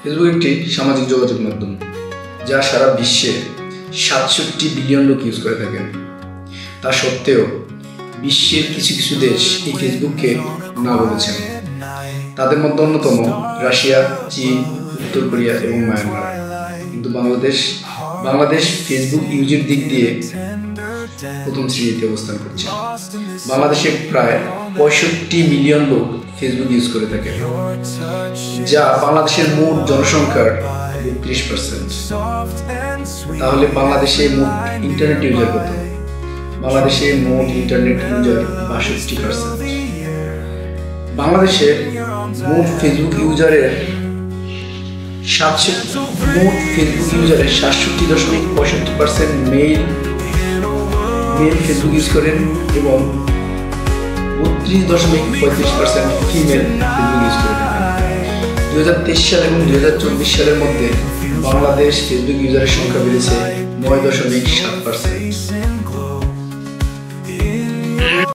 Facebook একটি সামাজিক যোগাযোগ মাধ্যম যা সারা বিশ্বে ৬৭ বিলিয়ন লোক ইউজ করে থাকেন। তা সত্ত্বেও বিশ্বের কিছু কিছু দেশ এই ফেসবুককে না বলেছেন। তাদের মধ্যে অন্যতম রাশিয়া, চীন, উত্তর কোরিয়া এবং মায়ানমার। কিন্তু বাংলাদেশ ফেসবুক ইউজের দিক দিয়ে প্রথম শ্রেণীতে অবস্থান করছে। বাংলাদেশে প্রায় ৬৫ মিলিয়ন লোক ফেসবুক ইউজ করে থাকে, যা বাংলাদেশের মোট জনসংখ্যার ৩২%। তাহলে বাংলাদেশে মোট ইন্টারনেট ইউজার কত? বাংলাদেশে মোট ইন্টারনেট ইউজার ৬২%। বাংলাদেশের মোট ফেসবুক ইউজারের ৬৭.৬৫% মেইল ফেসবুক ইউজ করেন এবং ৩২.৩৫% ফিমেল ফেসবুক ইউজ করে থাকেন। ২০২৩ সাল এবং ২০২৪ সালের মধ্যে বাংলাদেশ ফেসবুক ইউজারের সংখ্যা বেড়েছে ৯.৭%।